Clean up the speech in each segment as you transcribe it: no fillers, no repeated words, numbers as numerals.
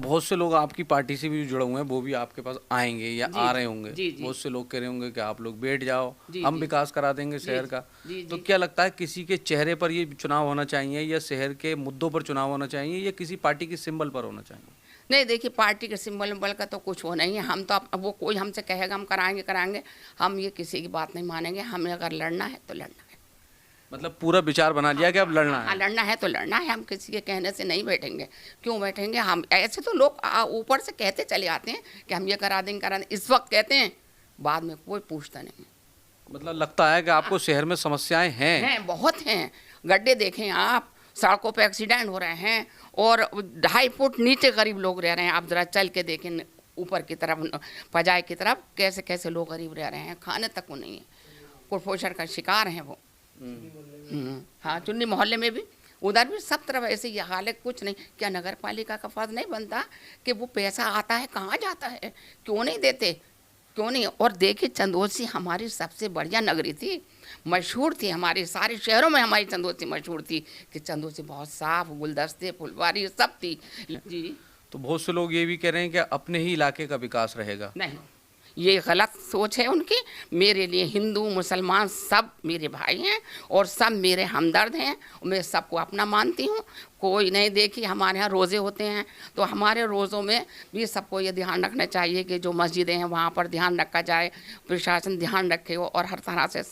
बहुत से लोग आपकी पार्टी से भी जुड़े हुए हैं, वो भी आपके पास आएंगे या जी आ जी रहे होंगे। जी जी बहुत से लोग कह रहे होंगे कि आप लोग बैठ जाओ, जी हम जी विकास करा देंगे जी शहर का। जी तो जी। क्या लगता है किसी के चेहरे पर ये चुनाव होना चाहिए या शहर के मुद्दों पर चुनाव होना चाहिए या किसी पार्टी के सिंबल पर होना चाहिए? नहीं देखिए, पार्टी के सिंबल उम्बल का तो कुछ हो नहीं है। हम तो अब वो कोई हमसे कहेगा हम कराएंगे कराएंगे, हम ये किसी की बात नहीं मानेंगे। हमें अगर लड़ना है तो लड़ना है। मतलब पूरा विचार बना लिया कि अब लड़ना हाँ, है। लड़ना है तो लड़ना है। हम किसी के कहने से नहीं बैठेंगे। क्यों बैठेंगे? हम ऐसे तो लोग ऊपर से कहते चले आते हैं कि हम ये करा देंगे करा देंगे, इस वक्त कहते हैं, बाद में कोई पूछता नहीं। मतलब लगता है कि आपको शहर में समस्याएं हैं। हैं, बहुत हैं। गड्ढे देखें आप, सड़कों पे एक्सीडेंट हो रहे हैं और 2.5 फुट नीचे गरीब लोग रह रहे हैं। आप जरा चल के देखें ऊपर की तरफ, पजाए की तरफ, कैसे कैसे लोग गरीब रह रहे हैं, खाने तक को नहीं है, कुपोषण का शिकार हैं वो। हाँ, चुन्नी मोहल्ले में भी, उधर भी सब तरफ ऐसे ही हाल है। कुछ नहीं, क्या नगर पालिका का फर्ज नहीं बनता कि वो पैसा आता है कहाँ जाता है? क्यों नहीं देते? क्यों नहीं? और देखिए, चंदौसी हमारी सबसे बढ़िया नगरी थी, मशहूर थी। हमारे सारे शहरों में हमारी चंदौसी मशहूर थी कि चंदौसी बहुत साफ, गुलदस्ते फुलवारी सब थी। जी। तो बहुत से लोग ये भी कह रहे हैं कि अपने ही इलाके का विकास रहेगा। नहीं, ये गलत सोच है उनकी। मेरे लिए हिंदू मुसलमान सब मेरे भाई हैं और सब मेरे हमदर्द हैं। मैं सबको अपना मानती हूँ। कोई नहीं, देखिए हमारे यहाँ रोज़े होते हैं तो हमारे रोज़ों में भी सबको ये ध्यान रखना चाहिए कि जो मस्जिदें हैं वहाँ पर ध्यान रखा जाए, प्रशासन ध्यान रखे और हर तरह से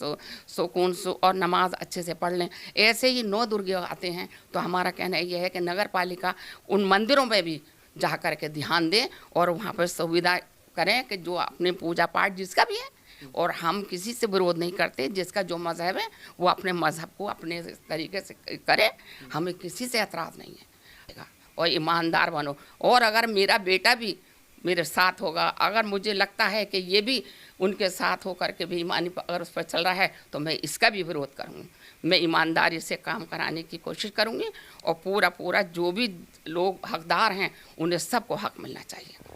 सुकून और नमाज अच्छे से पढ़ लें। ऐसे ही 9 दुर्गे आते हैं तो हमारा कहना ये है कि नगर पालिका उन मंदिरों में भी जा कर के ध्यान दें और वहाँ पर सुविधा करें कि जो अपने पूजा पाठ जिसका भी है, और हम किसी से विरोध नहीं करते। जिसका जो मज़हब है वो अपने मज़हब को अपने तरीके से करे, हमें किसी से एतराज़ नहीं है। और ईमानदार बनो। और अगर मेरा बेटा भी मेरे साथ होगा, अगर मुझे लगता है कि ये भी उनके साथ हो करके भी ईमानी अगर उस पर चल रहा है, तो मैं इसका भी विरोध करूँगी। मैं ईमानदारी से काम कराने की कोशिश करूँगी और पूरा जो भी लोग हकदार हैं उन्हें सबको हक मिलना चाहिए।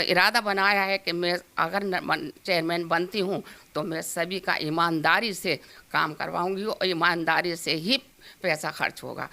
इरादा बनाया है कि मैं अगर चेयरमैन बनती हूँ तो मैं सभी का ईमानदारी से काम करवाऊँगी और ईमानदारी से ही पैसा खर्च होगा।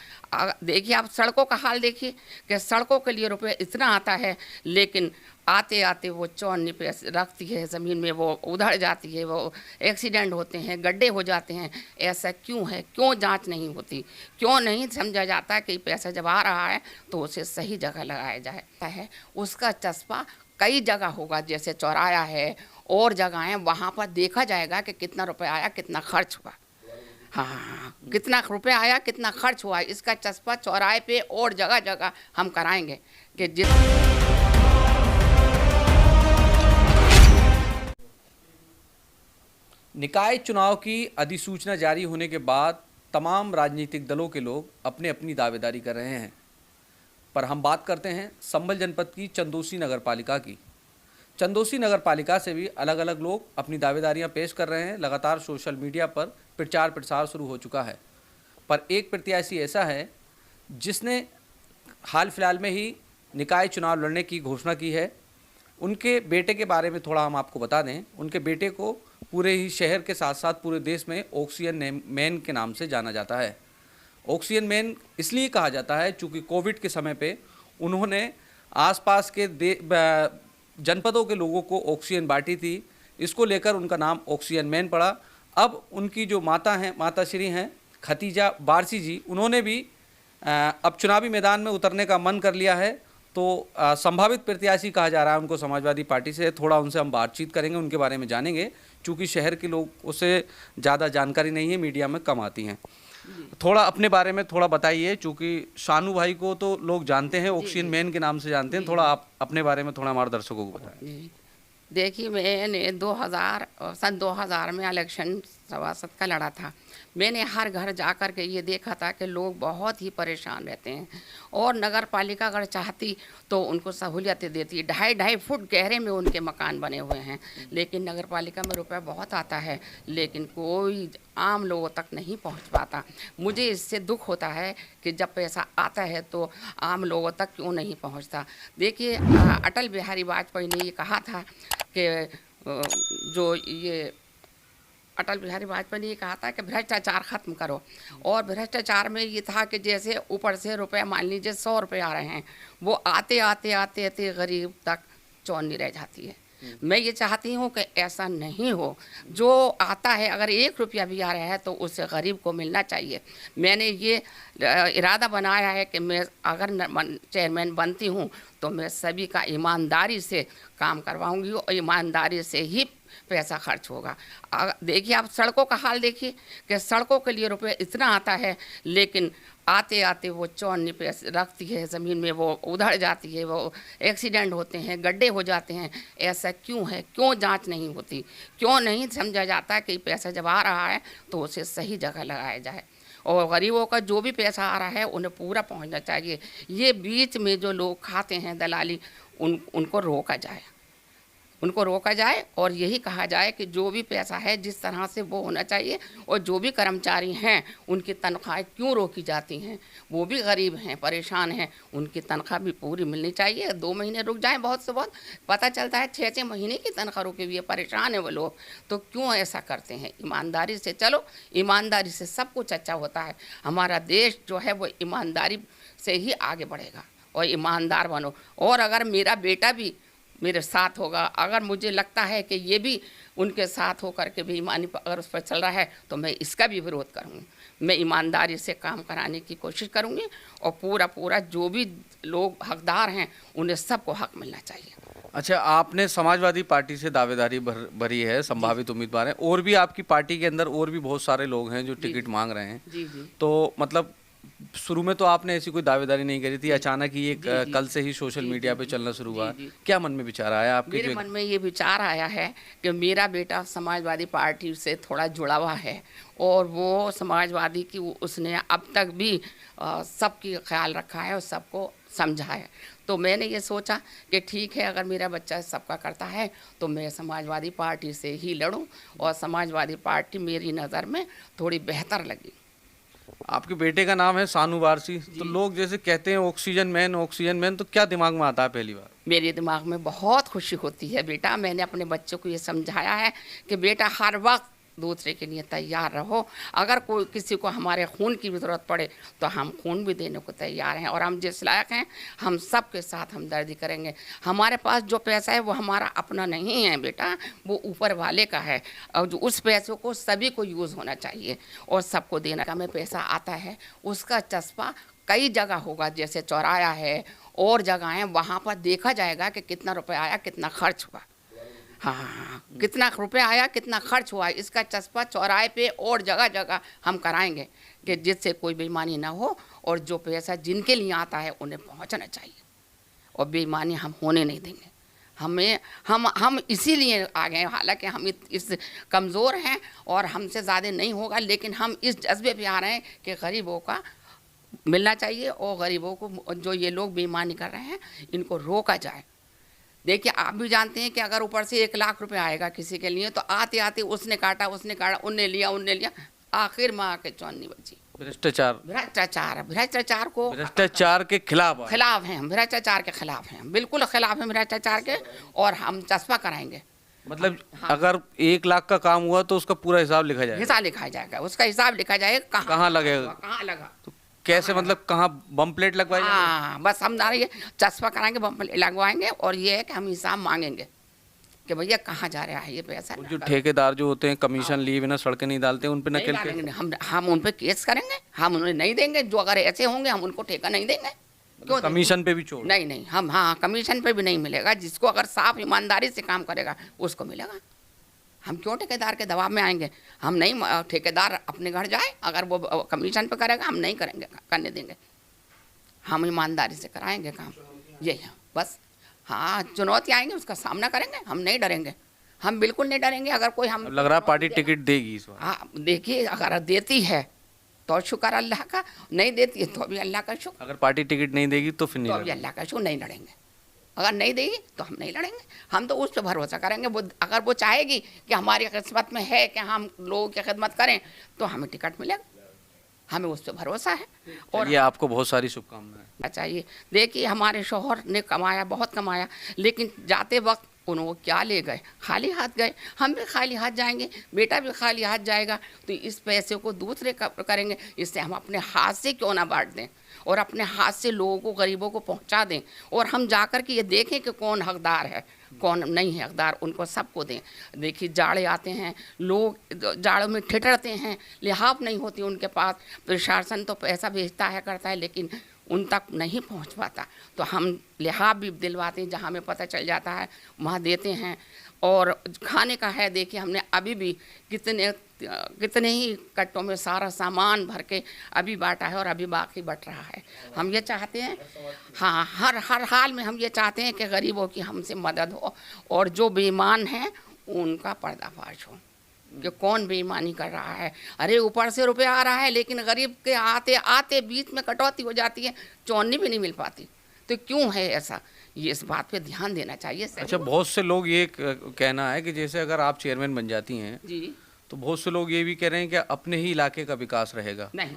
देखिए आप सड़कों का हाल देखिए कि सड़कों के लिए रुपये इतना आता है, लेकिन आते आते वो चौनी पे रखती है ज़मीन में, वो उधड़ जाती है, वो एक्सीडेंट होते हैं, गड्ढे हो जाते हैं। ऐसा क्यों है? क्यों जांच नहीं होती? क्यों नहीं समझा जाता कि पैसा जब आ रहा है तो उसे सही जगह लगाया जाता है? उसका चस्पा कई जगह होगा, जैसे चौराया है और जगह हैं, वहाँ पर देखा जाएगा कि कितना रुपये आया, कितना खर्च हुआ। हाँ, कितना रुपया आया, कितना खर्च हुआ, इसका चस्पा चौराहे पे और जगह जगह हम कराएंगे कि निकाय चुनाव की अधिसूचना जारी होने के बाद तमाम राजनीतिक दलों के लोग अपने अपनी दावेदारी कर रहे हैं। पर हम बात करते हैं संभल जनपद की चंदौसी नगर पालिका की। चंदौसी नगर पालिका से भी अलग अलग लोग अपनी दावेदारियां पेश कर रहे हैं। लगातार सोशल मीडिया पर प्रचार प्रसार शुरू हो चुका है। पर एक प्रत्याशी ऐसा है जिसने हाल फिलहाल में ही निकाय चुनाव लड़ने की घोषणा की है। उनके बेटे के बारे में थोड़ा हम आपको बता दें। उनके बेटे को पूरे ही शहर के साथ साथ पूरे देश में ऑक्सीजन मैन के नाम से जाना जाता है। ऑक्सीजन मैन इसलिए कहा जाता है चूँकि कोविड के समय पे उन्होंने आसपास के जनपदों के लोगों को ऑक्सीजन बांटी थी। इसको लेकर उनका नाम ऑक्सीजन मैन पड़ा। अब उनकी जो माताश्री हैं खतीजा बारसी जी, उन्होंने भी अब चुनावी मैदान में उतरने का मन कर लिया है। तो संभावित प्रत्याशी कहा जा रहा है उनको समाजवादी पार्टी से। थोड़ा उनसे हम बातचीत करेंगे, उनके बारे में जानेंगे, चूँकि शहर के लोग उसे ज़्यादा जानकारी नहीं है, मीडिया में कम आती हैं। थोड़ा अपने बारे में थोड़ा बताइए, चूँकि शानू भाई को तो लोग जानते हैं, ऑक्सीजन मैन के नाम से जानते हैं। थोड़ा आप अपने बारे में थोड़ा हमारे दर्शकों को बताएं। देखिए, मैंने 2000 में इलेक्शन सभासद का लड़ा था। मैंने हर घर जा कर के ये देखा था कि लोग बहुत ही परेशान रहते हैं और नगर पालिका अगर चाहती तो उनको सहूलियतें देती। 2.5 फुट गहरे में उनके मकान बने हुए हैं, लेकिन नगर पालिका में रुपया बहुत आता है, लेकिन कोई आम लोगों तक नहीं पहुंच पाता। मुझे इससे दुख होता है कि जब पैसा आता है तो आम लोगों तक क्यों नहीं पहुंचता। देखिए, अटल बिहारी वाजपेयी ने ये कहा था कि जो ये अटल बिहारी वाजपेयी ने ये कहा था कि भ्रष्टाचार खत्म करो, और भ्रष्टाचार में ये था कि जैसे ऊपर से रुपए, मान लीजिए 100 रुपये आ रहे हैं, वो आते आते आते आते गरीब तक चौनी रह जाती है। मैं ये चाहती हूँ कि ऐसा नहीं हो। जो आता है, अगर 1 रुपया भी आ रहा है तो उसे गरीब को मिलना चाहिए। मैंने ये इरादा बनाया है कि मैं अगर चेयरमैन बनती हूँ तो मैं सभी का ईमानदारी से काम करवाऊँगी, और ईमानदारी से ही पैसा खर्च होगा। देखिए आप सड़कों का हाल देखिए कि सड़कों के लिए रुपये इतना आता है, लेकिन आते आते वो चौनी पे रखती है ज़मीन में, वो उधड़ जाती है, वो एक्सीडेंट होते हैं, गड्ढे हो जाते हैं। ऐसा क्यों है? क्यों जांच नहीं होती? क्यों नहीं समझा जाता कि पैसा जब आ रहा है तो उसे सही जगह लगाया जाए, और गरीबों का जो भी पैसा आ रहा है उन्हें पूरा पहुंचना चाहिए। ये बीच में जो लोग खाते हैं दलाली, उनको रोका जाए, उनको रोका जाए, और यही कहा जाए कि जो भी पैसा है जिस तरह से वो होना चाहिए, और जो भी कर्मचारी हैं उनकी तनख्वाहें क्यों रोकी जाती हैं? वो भी गरीब हैं, परेशान हैं, उनकी तनख्वाह भी पूरी मिलनी चाहिए। 2 महीने रुक जाएं, बहुत से बहुत पता चलता है 6-6 महीने की तनख्वाह रुकी हुई है, परेशान है वो लोग। तो क्यों ऐसा करते हैं? ईमानदारी से चलो, ईमानदारी से सब कुछ अच्छा होता है। हमारा देश जो है वो ईमानदारी से ही आगे बढ़ेगा, और ईमानदार बनो। और अगर मेरा बेटा भी मेरे साथ होगा, अगर मुझे लगता है कि ये भी उनके साथ होकर के बेईमानी अगर उस पर चल रहा है, तो मैं इसका भी विरोध करूँगी। मैं ईमानदारी से काम कराने की कोशिश करूँगी, और पूरा जो भी लोग हकदार हैं उन्हें सबको हक मिलना चाहिए। अच्छा, आपने समाजवादी पार्टी से दावेदारी भरी है, संभावित उम्मीदवार हैं, और भी आपकी पार्टी के अंदर और भी बहुत सारे लोग हैं जो टिकट मांग रहे हैं। जी जी। तो मतलब शुरू में तो आपने ऐसी कोई दावेदारी नहीं करी थी, अचानक ही ये कल से ही सोशल मीडिया पे चलना शुरू हुआ। क्या मन में विचार आया आपके? मेरे मन में ये विचार आया है कि मेरा बेटा समाजवादी पार्टी से थोड़ा जुड़ा हुआ है, और वो समाजवादी की उसने अब तक भी सबकी ख्याल रखा है और सबको समझा है। तो मैंने ये सोचा कि ठीक है, अगर मेरा बच्चा सबका करता है तो मैं समाजवादी पार्टी से ही लड़ूं, और समाजवादी पार्टी मेरी नज़र में थोड़ी बेहतर लगी। आपके बेटे का नाम है सानू वारसी, तो लोग जैसे कहते हैं ऑक्सीजन मैन, तो क्या दिमाग में आता है पहली बार? मेरे दिमाग में बहुत खुशी होती है बेटा। मैंने अपने बच्चों को ये समझाया है कि बेटा हर वक्त दूसरे के लिए तैयार रहो। अगर कोई किसी को हमारे खून की भी ज़रूरत पड़े तो हम खून भी देने को तैयार हैं, और हम जिस लायक हैं हम सब के साथ हमदर्दी करेंगे। हमारे पास जो पैसा है वो हमारा अपना नहीं है बेटा, वो ऊपर वाले का है, और जो उस पैसों को सभी को यूज़ होना चाहिए और सबको देना का में पैसा आता है उसका चस्पा कई जगह होगा, जैसे चौराया है और जगह हैं, वहाँ पर देखा जाएगा कि कितना रुपया आया, कितना खर्च हुआ। हाँ, कितना रुपया आया, कितना खर्च हुआ, इसका चस्पा चौराहे पे और जगह जगह हम कराएंगे कि जिससे कोई बेईमानी ना हो, और जो पैसा जिनके लिए आता है उन्हें पहुंचना चाहिए, और बेईमानी हम होने नहीं देंगे। हम इसीलिए आ गए, हालांकि हम इस कमज़ोर हैं और हमसे ज़्यादा नहीं होगा, लेकिन हम इस जज्बे पे आ रहे हैं कि गरीबों का मिलना चाहिए, और गरीबों को जो ये लोग बेईमानी कर रहे हैं इनको रोका जाए। देखिए आप भी जानते हैं कि अगर ऊपर से 1 लाख रुपए आएगा किसी के लिए, तो आते आते उसने काटा, उनने लिया, आखिर में आके चौनी बची। भ्रष्टाचार के खिलाफ हैं हम, भ्रष्टाचार के खिलाफ हैं, बिल्कुल खिलाफ हैं भ्रष्टाचार के, और हम चस्पा कराएंगे। मतलब हाँ। अगर 1 लाख का काम हुआ तो उसका पूरा हिसाब लिखा जाएगा? हिसाब लिखा जाएगा, उसका हिसाब लिखा जाएगा, कहाँ लगेगा, कहाँ लगा, तो कैसे, मतलब कहाँ बम प्लेट लगवाई? हाँ, बस हम ये चस्पा कराएंगे, बम प्लेट लगवाएंगे, और ये है कि हम हिसाब मांगेंगे कि भैया कहाँ जा रहा है ये पैसा। जो ठेकेदार जो होते हैं कमीशन लिए बिना सड़कें नहीं डालते, उन पे नकेल हम उन पे केस करेंगे, हम उन्हें नहीं देंगे। जो अगर ऐसे होंगे हम उनको ठेका नहीं देंगे। क्यों? कमीशन पे भी छोड़? नहीं, हम कमीशन पे भी नहीं मिलेगा। जिसको अगर साफ ईमानदारी से काम करेगा उसको मिलेगा। हम क्यों ठेकेदार के दबाव में आएंगे? हम नहीं, ठेकेदार अपने घर जाए, अगर वो कमीशन पे करेगा हम नहीं करेंगे, करने देंगे। हम ईमानदारी से कराएंगे काम, यही है बस। हाँ, चुनौती आएंगे उसका सामना करेंगे, हम नहीं डरेंगे, हम बिल्कुल नहीं डरेंगे। अगर कोई हम लग रहा पार्टी टिकट देगी इस बार? हाँ, देखिए अगर देती है तो शुक्र अल्लाह का, नहीं देती है तो भी अल्लाह का शुक्र। अगर पार्टी टिकट नहीं देगी तो फिर नहीं, तो भी अल्लाह का शुक्र, नहीं लड़ेंगे। अगर नहीं देगी तो हम नहीं लड़ेंगे, हम तो उस पर भरोसा करेंगे। वो अगर वो चाहेगी कि हमारी किस्मत में है कि हम लोगों की खिदमत करें तो हमें टिकट मिलेगा, हमें उस पर भरोसा है। और ये आपको बहुत सारी शुभकामनाएं चाहिए। देखिए हमारे शौहर ने कमाया, बहुत कमाया, लेकिन जाते वक्त उन्होंने क्या ले गए? खाली हाथ गए। हम भी खाली हाथ जाएंगे, बेटा भी खाली हाथ जाएगा। तो इस पैसे को दूसरे करेंगे, इससे हम अपने हाथ से क्यों ना बांट दें और अपने हाथ से लोगों को, गरीबों को पहुंचा दें, और हम जाकर के ये देखें कि कौन हकदार है कौन नहीं है हकदार, उनको सबको दें। देखिए जाड़े आते हैं, लोग जाड़ों में ठिठुरते हैं, लिहाफ नहीं होती उनके पास। प्रशासन तो पैसा भेजता है करता है, लेकिन उन तक नहीं पहुंच पाता। तो हम लिहाफ भी दिलवाते हैं, जहाँ हमें पता चल जाता है वहाँ देते हैं। और खाने का है, देखिए हमने अभी भी कितने ही कट्टों में सारा सामान भर के अभी बांटा है और अभी बाकी बट रहा है। हम ये चाहते हैं, हाँ, हर हाल में हम ये चाहते हैं कि गरीबों की हमसे मदद हो और जो बेईमान हैं उनका पर्दाफाश हो कि कौन बेईमानी कर रहा है। अरे ऊपर से रुपया आ रहा है, लेकिन गरीब के आते आते बीच में कटौती हो जाती है, चौनी भी नहीं मिल पाती। तो क्यों है ऐसा? ये इस बात पे ध्यान देना चाहिए। अच्छा, बहुत से लोग ये कहना है कि जैसे अगर आप चेयरमैन बन जाती हैं जी, तो बहुत से लोग ये भी कह रहे हैं कि अपने ही इलाके का विकास रहेगा। नहीं,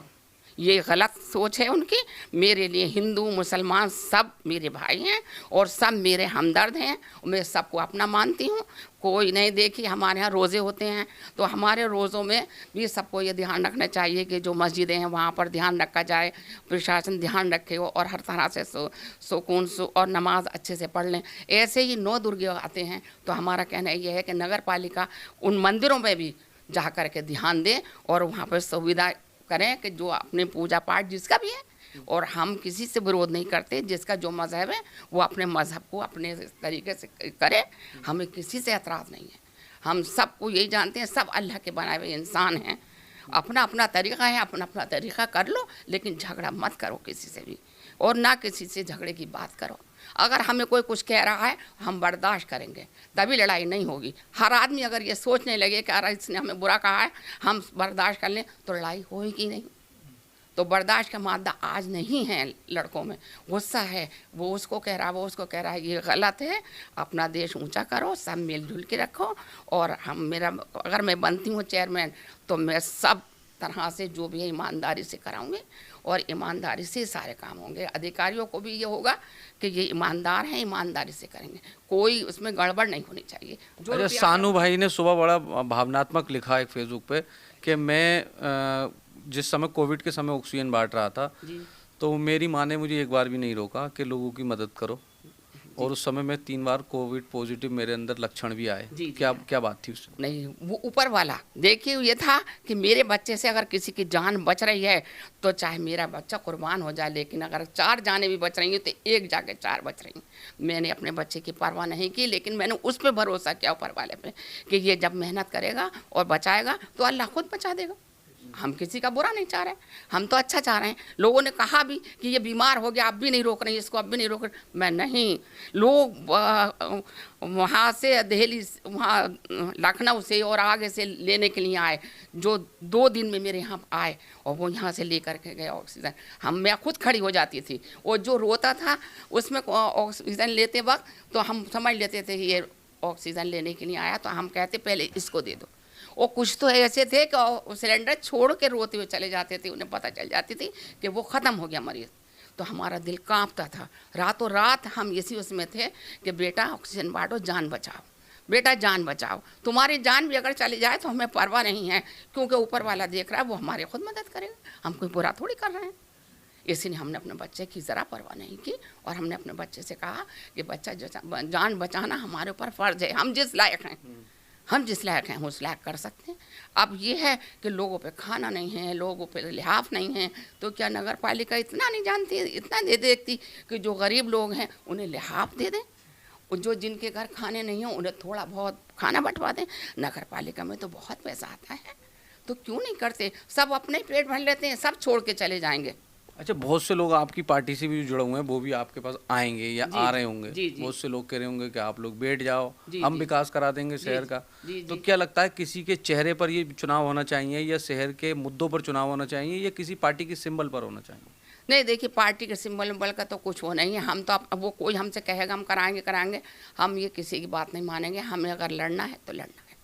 ये गलत सोच है उनकी। मेरे लिए हिंदू मुसलमान सब मेरे भाई हैं और सब मेरे हमदर्द हैं। मैं सबको अपना मानती हूँ। कोई नहीं, देखिए हमारे यहाँ रोज़े होते हैं, तो हमारे रोज़ों में भी सबको ये ध्यान रखना चाहिए कि जो मस्जिदें हैं वहाँ पर ध्यान रखा जाए, प्रशासन ध्यान रखे और हर तरह से सुकून और नमाज अच्छे से पढ़ लें। ऐसे ही 9 दुर्गे आते हैं, तो हमारा कहना ये है कि नगर पालिका उन मंदिरों में भी जा कर के ध्यान दे और वहाँ पर सुविधा करें कि जो अपने पूजा पाठ जिसका भी है, और हम किसी से विरोध नहीं करते, जिसका जो मज़हब है वो अपने मज़हब को अपने तरीके से करे, हमें किसी से एतराज़ नहीं है। हम सबको यही जानते हैं, सब अल्लाह के बनाए हुए इंसान हैं, अपना अपना तरीक़ा है, अपना अपना तरीक़ा कर लो, लेकिन झगड़ा मत करो किसी से भी, और ना किसी से झगड़े की बात करो। अगर हमें कोई कुछ कह रहा है हम बर्दाश्त करेंगे, तभी लड़ाई नहीं होगी। हर आदमी अगर ये सोचने लगे कि अरे इसने हमें बुरा कहा है हम बर्दाश्त कर लें, तो लड़ाई होगी नहीं। तो बर्दाश्त का मादा आज नहीं है लड़कों में, गुस्सा है, वो उसको कह रहा है, वो उसको कह रहा है, ये गलत है। अपना देश ऊंचा करो, सब मिलजुल के रखो। और अगर मैं बनती हूँ चेयरमैन, तो मैं सब तरह से जो भी है ईमानदारी से कराऊंगी और ईमानदारी से सारे काम होंगे। अधिकारियों को भी ये होगा कि ये ईमानदार हैं, ईमानदारी से करेंगे, कोई उसमें गड़बड़ नहीं होनी चाहिए। जो अच्छा, सानू भाई ने सुबह बड़ा भावनात्मक लिखा एक फेसबुक पे कि मैं जिस समय कोविड के समय ऑक्सीजन बांट रहा था, तो मेरी माँ ने मुझे एक बार भी नहीं रोका कि लोगों की मदद करो, और उस समय मैं 3 बार कोविड पॉजिटिव मेरे अंदर लक्षण भी आए। क्या बात थी उससे? नहीं, वो ऊपर वाला देखिए, ये था कि मेरे बच्चे से अगर किसी की जान बच रही है तो चाहे मेरा बच्चा कुर्बान हो जाए, लेकिन अगर 4 जानें भी बच रही हैं तो एक जाके 4 बच रही हैं। मैंने अपने बच्चे की परवाह नहीं की, लेकिन मैंने उस पर भरोसा किया ऊपर वाले पे कि ये जब मेहनत करेगा और बचाएगा तो अल्लाह खुद बचा देगा। हम किसी का बुरा नहीं चाह रहे, हम तो अच्छा चाह रहे हैं। लोगों ने कहा भी कि ये बीमार हो गया, अब भी नहीं रोक रहे हैं इसको, अब भी नहीं रोक रहे। मैं नहीं, लोग वहाँ से दिल्ली, वहाँ लखनऊ से और आगे से लेने के लिए आए, जो 2 दिन में मेरे यहाँ आए और वो यहाँ से लेकर के गए ऑक्सीजन। मैं खुद खड़ी हो जाती थी, वो जो रोता था उसमें ऑक्सीजन लेते वक्त तो हम समझ लेते थे ये ऑक्सीजन लेने के लिए आया, तो हम कहते पहले इसको दे दो। और कुछ तो ऐसे थे कि सिलेंडर छोड़ के रोते हुए चले जाते थे, उन्हें पता चल जाती थी कि वो ख़त्म हो गया मरीज़। तो हमारा दिल कांपता था, रातों रात हम इसी उसमें थे कि बेटा ऑक्सीजन बांटो, जान बचाओ, बेटा जान बचाओ। तुम्हारी जान भी अगर चली जाए तो हमें परवाह नहीं है, क्योंकि ऊपर वाला देख रहा है, वो हमारे खुद मदद करेगा, हम कोई बुरा थोड़ी कर रहे हैं। इसलिए हमने अपने बच्चे की ज़रा परवाह नहीं की और हमने अपने बच्चे से कहा कि बच्चा जान बचाना हमारे ऊपर फ़र्ज़ है। हम जिस लायक हैं, हम जिस लायक हैं उस लायक कर सकते हैं। अब ये है कि लोगों पे खाना नहीं है, लोगों पे लिहाफ नहीं है, तो क्या नगर पालिका इतना नहीं जानती, इतना नहीं देखती कि जो गरीब लोग हैं उन्हें लिहाफ दे दें, और जो जिनके घर खाने नहीं हैं उन्हें थोड़ा बहुत खाना बंटवा दें। नगर पालिका में तो बहुत पैसा आता है, तो क्यों नहीं करते? सब अपने ही पेट भर लेते हैं, सब छोड़ के चले जाएंगे। अच्छा, बहुत से लोग आपकी पार्टी से भी जुड़े हुए हैं, वो भी आपके पास आएंगे या आ रहे होंगे। जी। बहुत से लोग कह रहे होंगे कि आप लोग बैठ जाओ, हम विकास करा देंगे शहर का। तो जी। क्या लगता है किसी के चेहरे पर ये चुनाव होना चाहिए, या शहर के मुद्दों पर चुनाव होना चाहिए, या किसी पार्टी के सिंबल पर होना चाहिए? नहीं, देखिए पार्टी के सिंबल उम्बल का तो कुछ वो नहीं है। हम तो अब वो कोई हमसे कहेगा हम कराएंगे, हम ये किसी की बात नहीं मानेंगे। हमें अगर लड़ना है तो लड़ना है।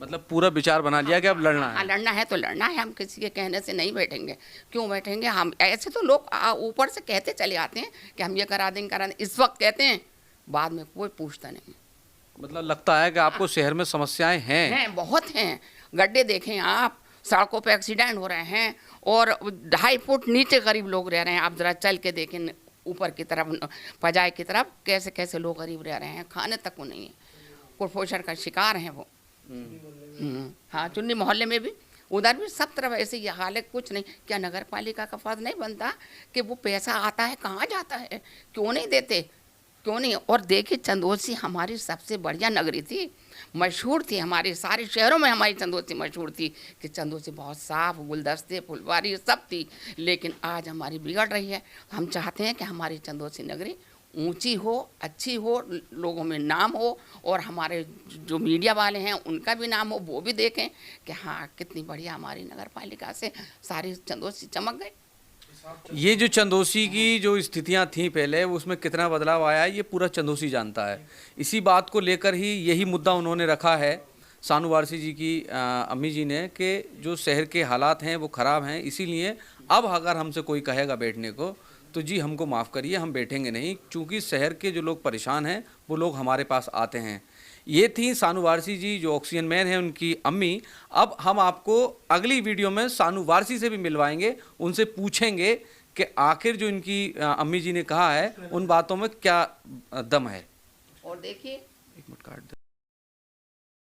मतलब पूरा विचार बना लिया कि अब लड़ना है? हाँ, लड़ना है तो लड़ना है, हम किसी के कहने से नहीं बैठेंगे। क्यों बैठेंगे? हम ऐसे तो लोग ऊपर से कहते चले आते हैं कि हम ये करा देंगे, इस वक्त कहते हैं, बाद में कोई पूछता नहीं। मतलब लगता है कि आपको शहर में समस्याएं हैं। हैं, बहुत हैं। गड्ढे देखें आप, सड़कों पे एक्सीडेंट हो रहे हैं और 2.5 फुट नीचे गरीब लोग रह रहे हैं। आप जरा चल के देखें ऊपर की तरफ, पजाए की तरफ, कैसे कैसे लोग गरीब रह रहे हैं, खाने तक को नहीं है, कुपोषण का शिकार हैं वो। हाँ, चुन्नी मोहल्ले में भी, उधर भी सब तरफ ऐसे ही हाल है। कुछ नहीं, क्या नगर पालिका का फर्ज नहीं बनता कि वो पैसा आता है कहाँ जाता है, क्यों नहीं देते, क्यों नहीं? और देखिए चंदौसी हमारी सबसे बढ़िया नगरी थी, मशहूर थी, हमारे सारे शहरों में हमारी चंदौसी मशहूर थी कि चंदौसी बहुत साफ, गुलदस्ते, फुलवारी सब थी। लेकिन आज हमारी बिगड़ रही है। हम चाहते हैं कि हमारी चंदौसी नगरी ऊंची हो, अच्छी हो, लोगों में नाम हो, और हमारे जो मीडिया वाले हैं उनका भी नाम हो, वो भी देखें कि हाँ कितनी बढ़िया हमारी नगर पालिका से सारी चंदौसी चमक गई। ये जो चंदौसी की जो स्थितियां थी पहले, उसमें कितना बदलाव आया है ये पूरा चंदौसी जानता है। इसी बात को लेकर ही यही मुद्दा उन्होंने रखा है सानू वारसी जी की अम्मी जी ने, कि जो शहर के हालात हैं वो ख़राब हैं, इसीलिए अब अगर हमसे कोई कहेगा बैठने को तो जी हमको माफ़ करिए, हम बैठेंगे नहीं, क्योंकि शहर के जो लोग परेशान हैं वो लोग हमारे पास आते हैं। ये थी सानू वारसी जी जो ऑक्सीजन मैन है, उनकी अम्मी। अब हम आपको अगली वीडियो में सानू वारसी से भी मिलवाएंगे, उनसे पूछेंगे कि आखिर जो इनकी अम्मी जी ने कहा है उन बातों में क्या दम है। और देखिए, एक मिनट काट दे।